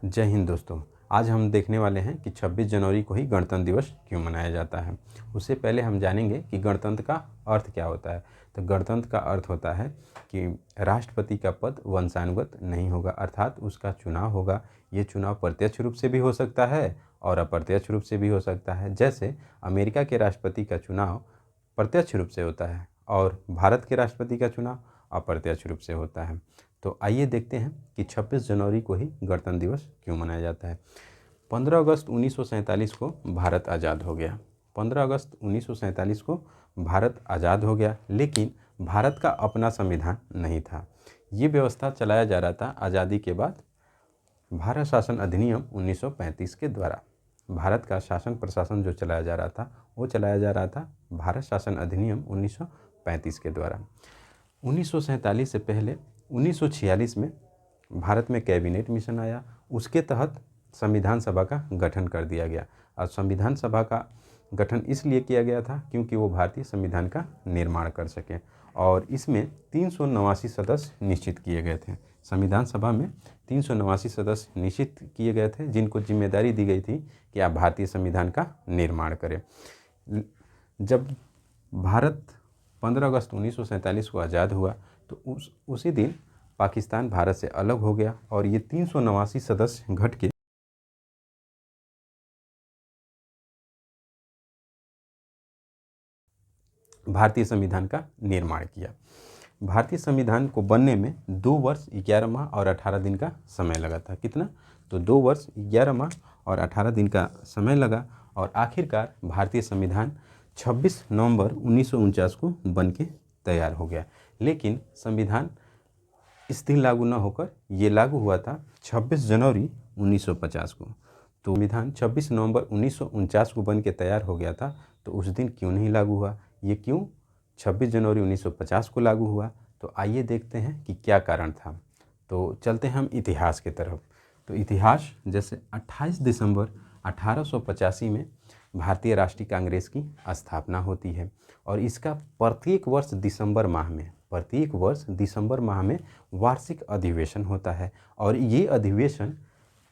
जय हिंद दोस्तों। आज हम देखने वाले हैं कि 26 जनवरी को ही गणतंत्र दिवस क्यों मनाया जाता है। उससे पहले हम जानेंगे कि गणतंत्र का अर्थ क्या होता है। तो गणतंत्र का अर्थ होता है कि राष्ट्रपति का पद वंशानुगत नहीं होगा, अर्थात उसका चुनाव होगा। ये चुनाव प्रत्यक्ष रूप से भी हो सकता है और अप्रत्यक्ष रूप से भी हो सकता है। जैसे अमेरिका के राष्ट्रपति का चुनाव प्रत्यक्ष रूप से होता है और भारत के राष्ट्रपति का चुनाव अप्रत्यक्ष रूप से होता है। तो आइए देखते हैं कि 26 जनवरी को ही गणतंत्र दिवस क्यों मनाया जाता है। 15 अगस्त 1947 को भारत आज़ाद हो गया। 15 अगस्त 1947 को भारत आज़ाद हो गया, लेकिन भारत का अपना संविधान नहीं था। ये व्यवस्था चलाया जा रहा था आज़ादी के बाद भारत शासन अधिनियम 1935 के द्वारा। भारत का शासन प्रशासन जो चलाया जा रहा था वो चलाया जा रहा था भारत शासन अधिनियम 1935 के द्वारा। 1947 से पहले 1946 में भारत में कैबिनेट मिशन आया। उसके तहत संविधान सभा का गठन कर दिया गया। और संविधान सभा का गठन इसलिए किया गया था क्योंकि वो भारतीय संविधान का निर्माण कर सके और इसमें 389 सदस्य निश्चित किए गए थे। संविधान सभा में 389 सदस्य निश्चित किए गए थे, जिनको जिम्मेदारी दी गई थी कि आप भारतीय संविधान का निर्माण करें। जब भारत 15 अगस्त 1947 को आज़ाद हुआ तो उसी दिन पाकिस्तान भारत से अलग हो गया और ये 389 सदस्य घट के भारतीय संविधान का निर्माण किया। भारतीय संविधान को बनने में 2 वर्ष 11 माह और 18 दिन का समय लगा था। कितना? तो 2 वर्ष 11 माह और 18 दिन का समय लगा और आखिरकार भारतीय संविधान 26 नवंबर 1949 को बन के तैयार हो गया। लेकिन संविधान इस दिन लागू न होकर ये लागू हुआ था 26 जनवरी 1950 को। तो संविधान 26 नवंबर 1949 को बन के तैयार हो गया था, तो उस दिन क्यों नहीं लागू हुआ? ये क्यों 26 जनवरी 1950 को लागू हुआ? तो आइए देखते हैं कि क्या कारण था। तो चलते हैं हम इतिहास की तरफ। तो इतिहास जैसे 28 दिसंबर 1885 में भारतीय राष्ट्रीय कांग्रेस की स्थापना होती है और इसका प्रत्येक वर्ष दिसंबर माह में वार्षिक अधिवेशन होता है और ये अधिवेशन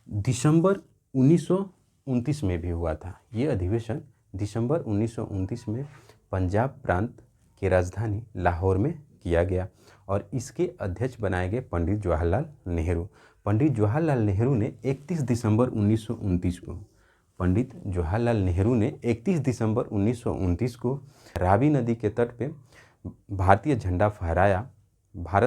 दिसंबर 1929 में भी हुआ था। ये अधिवेशन दिसंबर 1929 में पंजाब प्रांत की राजधानी लाहौर में किया गया और इसके अध्यक्ष बनाए गए पंडित जवाहरलाल नेहरू। पंडित जवाहरलाल नेहरू ने 31 दिसंबर 1929 को रावी नदी के तट पे भारत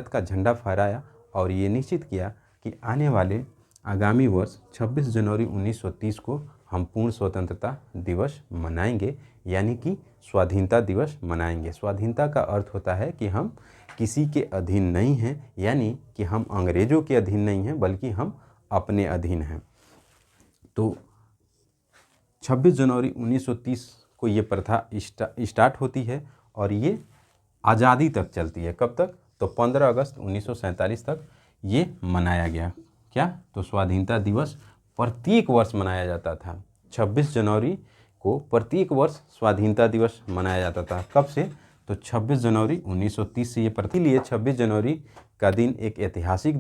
का झंडा फहराया और ये निश्चित किया कि आने वाले आगामी वर्ष 26 जनवरी 1930 को हम पूर्ण स्वतंत्रता दिवस मनाएंगे, यानी कि स्वाधीनता दिवस मनाएंगे। स्वाधीनता का अर्थ होता है कि हम किसी के अधीन नहीं हैं, यानी कि हम अंग्रेज़ों के अधीन नहीं हैं बल्कि हम अपने अधीन हैं। तो 26 जनवरी 1930 को ये प्रथा स्टार्ट होती है और ये आज़ादी तक चलती है। कब तक? तो 15 अगस्त 1947 तक ये मनाया गया। क्या? तो स्वाधीनता दिवस प्रत्येक वर्ष मनाया जाता था। 26 जनवरी को प्रत्येक वर्ष स्वाधीनता दिवस मनाया जाता था। कब से? तो 26 जनवरी 1930 से ये लिए 26 जनवरी का दिन एक ऐतिहासिक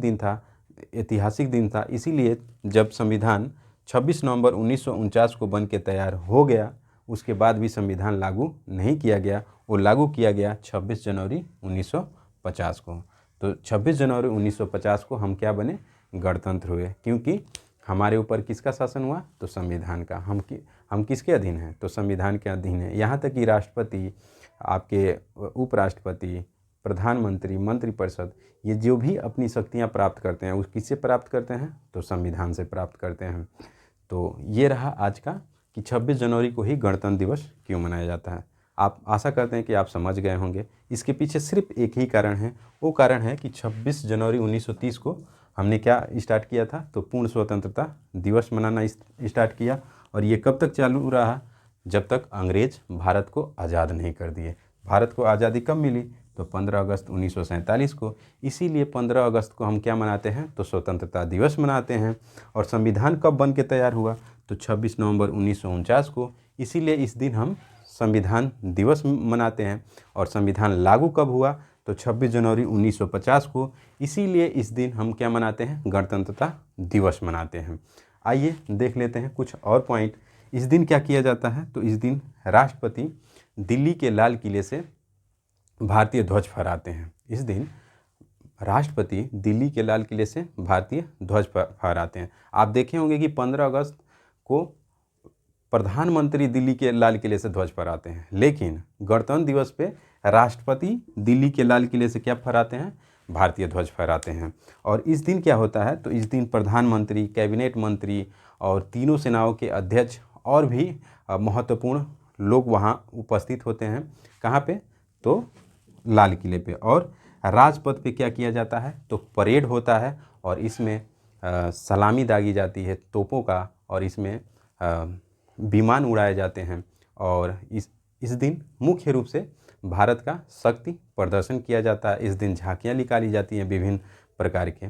दिन था। इसीलिए जब संविधान 26 नवंबर 1949 को बन के तैयार हो गया, उसके बाद भी संविधान लागू नहीं किया गया। वो लागू किया गया 26 जनवरी 1950 को। तो 26 जनवरी 1950 को हम क्या बने? गणतंत्र हुए। क्योंकि हमारे ऊपर किसका शासन हुआ? तो संविधान का। हम किसके अधीन हैं? तो संविधान के अधीन हैं। यहाँ तक कि राष्ट्रपति, आपके उपराष्ट्रपति, प्रधानमंत्री, मंत्रिपरिषद, ये जो भी अपनी शक्तियाँ प्राप्त करते हैं वो किससे प्राप्त करते हैं? तो संविधान से प्राप्त करते हैं। तो ये रहा आज का कि 26 जनवरी को ही गणतंत्र दिवस क्यों मनाया जाता है। आप आशा करते हैं कि आप समझ गए होंगे। इसके पीछे सिर्फ एक ही कारण है, वो कारण है कि 26 जनवरी 1930 को हमने क्या स्टार्ट किया था? तो पूर्ण स्वतंत्रता दिवस मनाना स्टार्ट किया और ये कब तक चालू रहा? जब तक अंग्रेज़ भारत को आज़ाद नहीं कर दिए। भारत को आज़ादी कब मिली? तो 15 अगस्त 1947 को। इसीलिए 15 अगस्त को हम क्या मनाते हैं? तो स्वतंत्रता दिवस मनाते हैं। और संविधान कब बन के तैयार हुआ? तो 26 नवंबर 1949 को। इसीलिए इस दिन हम संविधान दिवस मनाते हैं। और संविधान लागू कब हुआ? तो 26 जनवरी 1950 को, इसीलिए इस दिन हम क्या मनाते हैं, गणतंत्रता दिवस मनाते हैं। आइए देख लेते हैं कुछ और पॉइंट। इस दिन क्या किया जाता है, तो इस दिन राष्ट्रपति दिल्ली के लाल किले से भारतीय ध्वज फहराते हैं। इस दिन राष्ट्रपति दिल्ली के लाल किले से भारतीय ध्वज फहराते हैं। आप देखे होंगे कि 15 अगस्त को प्रधानमंत्री दिल्ली के लाल किले से ध्वज फहराते हैं, लेकिन गणतंत्र दिवस पे राष्ट्रपति दिल्ली के लाल किले से क्या फहराते हैं, भारतीय ध्वज फहराते हैं। और इस दिन क्या होता है, तो इस दिन प्रधानमंत्री, कैबिनेट मंत्री और तीनों सेनाओं के अध्यक्ष और भी महत्वपूर्ण लोग वहाँ उपस्थित होते हैं। कहाँ पे, तो लाल किले पे। और राजपथ पे क्या किया जाता है, तो परेड होता है और इसमें सलामी दागी जाती है तोपों का, और इसमें विमान उड़ाए जाते हैं। और इस दिन मुख्य रूप से भारत का शक्ति प्रदर्शन किया जाता है। इस दिन झांकियाँ निकाली जाती हैं विभिन्न प्रकार के।